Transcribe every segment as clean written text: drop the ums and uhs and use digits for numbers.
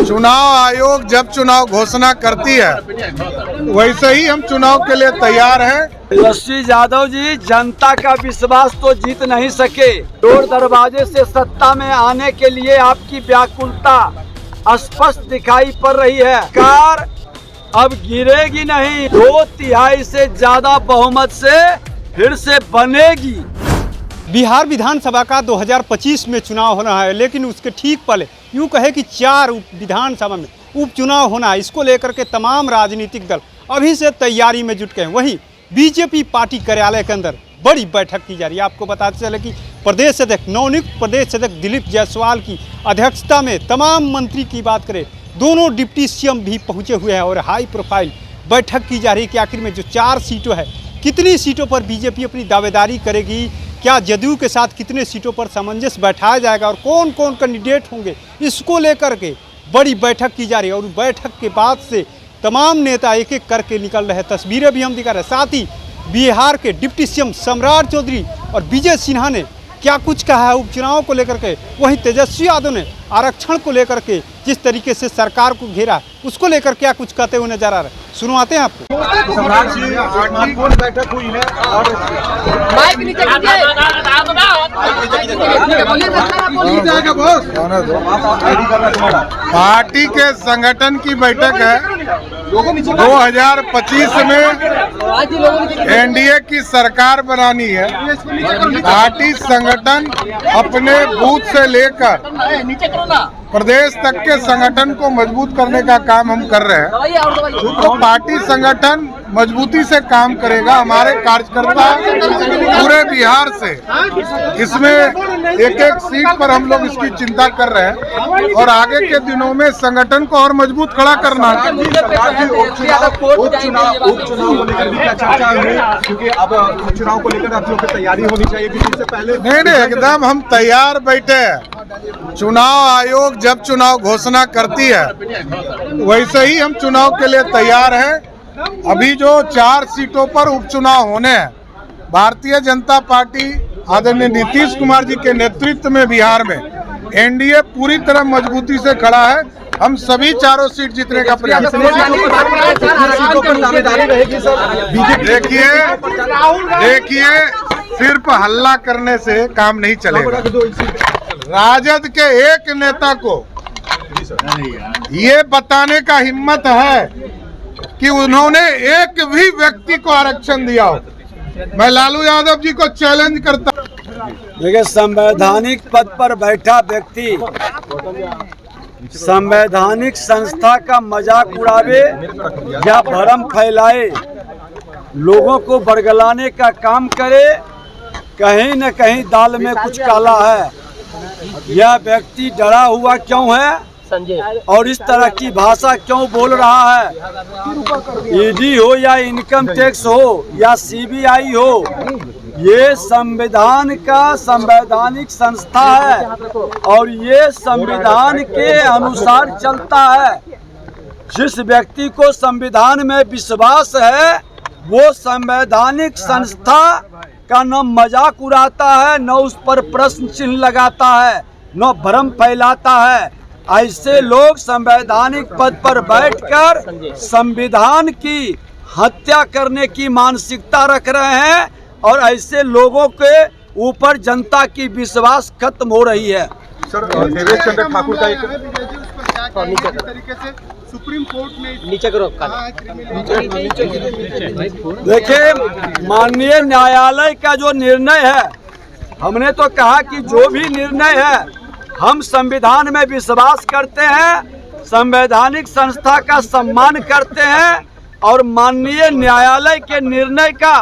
चुनाव आयोग जब चुनाव घोषणा करती है वैसे ही हम चुनाव के लिए तैयार हैं। तेजस्वी यादव जी जनता का विश्वास तो जीत नहीं सके। चोर दरवाजे से सत्ता में आने के लिए आपकी व्याकुलता स्पष्ट दिखाई पड़ रही है। सरकार अब गिरेगी नहीं, 2/3 से ज्यादा बहुमत से फिर से बनेगी। बिहार विधानसभा का 2025 में चुनाव होना है, लेकिन उसके ठीक पहले यूँ कहे कि 4 विधानसभा में उपचुनाव होना है। इसको लेकर के तमाम राजनीतिक दल अभी से तैयारी में जुट गए हैं। वहीं बीजेपी पार्टी कार्यालय के अंदर बड़ी बैठक की जा रही है। आपको बताते चले कि प्रदेश अध्यक्ष नवनियुक्त प्रदेश अध्यक्ष दिलीप जायसवाल की अध्यक्षता में तमाम मंत्री की बात करें, दोनों डिप्टी सीएम भी पहुंचे हुए हैं और हाई प्रोफाइल बैठक की जा रही है कि आखिर में जो 4 सीटों है, कितनी सीटों पर बीजेपी अपनी दावेदारी करेगी, क्या जदयू के साथ कितने सीटों पर सामंजस्य बैठाया जाएगा और कौन कौन कैंडिडेट होंगे, इसको लेकर के बड़ी बैठक की जा रही है। और बैठक के बाद से तमाम नेता एक एक करके निकल रहे हैं, तस्वीरें भी हम दिखा रहे हैं। साथ ही बिहार के डिप्टी सीएम सम्राट चौधरी और विजय सिन्हा ने क्या कुछ कहा है उपचुनाव को लेकर के, वहीं तेजस्वी यादव ने आरक्षण को लेकर के जिस तरीके से सरकार को घेरा उसको लेकर क्या कुछ कहते हुए नजर आ रहे हैं। सुनवाते हैं आपको। सम्राट जी, महत्वपूर्ण बैठक हुई है और पार्टी के संगठन की बैठक है। 2025 में एनडीए की सरकार बनानी है। पार्टी संगठन अपने बूथ से लेकर प्रदेश तक के संगठन को मजबूत करने का काम हम कर रहे हैं। तो पार्टी संगठन मजबूती से काम करेगा। हमारे कार्यकर्ता पूरे बिहार से इसमें एक एक सीट पर हम लोग इसकी चिंता कर रहे हैं और आगे के दिनों में संगठन को और मजबूत खड़ा करना है। उपचुनाव को लेकर भी क्या चर्चा है, क्योंकि अब उपचुनाव को लेकर आप लोग की तैयारी होनी चाहिए से पहले। नहीं, एकदम हम तैयार बैठे हैं। चुनाव आयोग जब चुनाव घोषणा करती है वैसे ही हम चुनाव के लिए तैयार हैं। अभी जो 4 सीटों पर उपचुनाव होने हैं, भारतीय जनता पार्टी आदरणीय नीतीश कुमार जी के नेतृत्व में बिहार में एनडीए पूरी तरह मजबूती से खड़ा है। हम सभी 4 सीट जीतने का प्रयास देखिए, सिर्फ हल्ला करने से काम नहीं चलेगा। राजद के एक नेता को ये बताने का हिम्मत है कि उन्होंने एक भी व्यक्ति को आरक्षण दिया हो, मैं लालू यादव जी को चैलेंज करता। देखिए, संवैधानिक पद पर बैठा व्यक्ति संवैधानिक संस्था का मजाक उड़ावे या भ्रम फैलाए, लोगों को बरगलाने का काम करे, कहीं न कहीं दाल में कुछ काला है। यह व्यक्ति डरा हुआ क्यों है और इस तरह की भाषा क्यों बोल रहा है? ईडी हो या इनकम टैक्स हो या सीबीआई हो, ये संविधान का संवैधानिक संस्था है और ये संविधान के अनुसार चलता है। जिस व्यक्ति को संविधान में विश्वास है वो संवैधानिक संस्था का न मजाक उड़ाता है, न उस पर प्रश्न चिन्ह लगाता है, न भ्रम फैलाता है। ऐसे लोग संवैधानिक पद पर बैठकर संविधान की हत्या करने की मानसिकता रख रहे हैं और ऐसे लोगों के ऊपर जनता की विश्वास खत्म हो रही है। सर, देवेश चंद्र ठाकुर का एक तरीके से सुप्रीम कोर्ट ने देखिए, माननीय न्यायालय का जो निर्णय है, हमने तो कहा कि जो भी निर्णय है, हम संविधान में विश्वास करते हैं, संवैधानिक संस्था का सम्मान करते हैं और माननीय न्यायालय के निर्णय का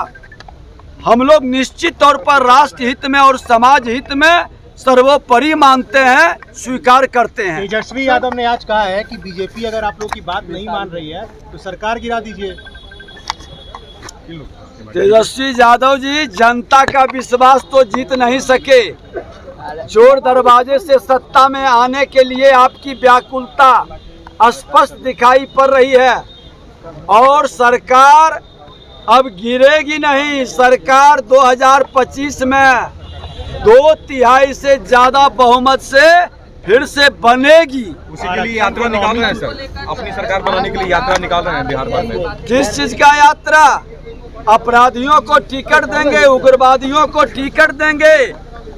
हम लोग निश्चित तौर पर राष्ट्र हित में और समाज हित में सर्वोपरि मानते हैं, स्वीकार करते हैं। तेजस्वी यादव ने आज कहा है कि बीजेपी अगर आप लोग की बात नहीं मान रही है तो सरकार गिरा दीजिए। तेजस्वी यादव जी जनता का विश्वास तो जीत नहीं सके। चोर दरवाजे से सत्ता में आने के लिए आपकी व्याकुलता स्पष्ट दिखाई पड़ रही है और सरकार अब गिरेगी नहीं। सरकार 2025 में 2/3 से ज्यादा बहुमत से फिर से बनेगी। उसी के लिए यात्रा निकाल रहे हैं सर, अपनी सरकार बनाने के लिए यात्रा निकाल रहे हैं बिहार भर में। किस चीज का यात्रा? अपराधियों को टिकट देंगे, उग्रवादियों को टिकट देंगे,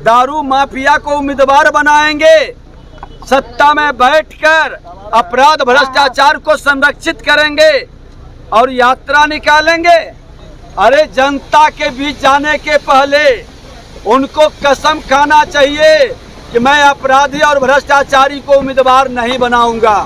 दारू माफिया को उम्मीदवार बनाएंगे, सत्ता में बैठकर अपराध भ्रष्टाचार को संरक्षित करेंगे और यात्रा निकालेंगे। अरे जनता के बीच जाने के पहले उनको कसम खाना चाहिए कि मैं अपराधी और भ्रष्टाचारी को उम्मीदवार नहीं बनाऊंगा।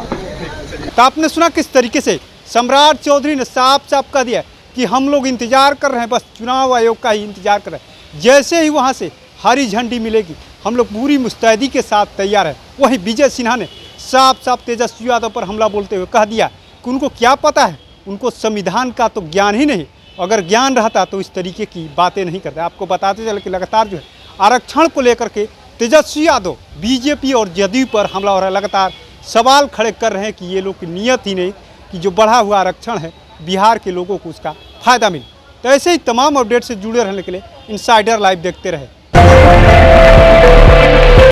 तो आपने सुना किस तरीके से सम्राट चौधरी ने साफ साफ कह दिया कि हम लोग इंतजार कर रहे हैं, बस चुनाव आयोग का ही इंतजार कर रहे हैं। जैसे ही वहाँ से हरी झंडी मिलेगी हम लोग पूरी मुस्तैदी के साथ तैयार हैं। वहीं विजय सिन्हा ने साफ साफ तेजस्वी यादव पर हमला बोलते हुए कह दिया कि उनको क्या पता है, उनको संविधान का तो ज्ञान ही नहीं, अगर ज्ञान रहता तो इस तरीके की बातें नहीं करते। आपको बताते चले कि लगातार जो है आरक्षण को लेकर के तेजस्वी यादव बीजेपी और जदयू पर हमला हो रहा है। लगातार सवाल खड़े कर रहे हैं कि ये लोग की नीयत ही नहीं कि जो बढ़ा हुआ आरक्षण है बिहार के लोगों को उसका फ़ायदा मिले। तो ऐसे ही तमाम अपडेट से जुड़े रहने के लिए इनसाइडर लाइव देखते रहे।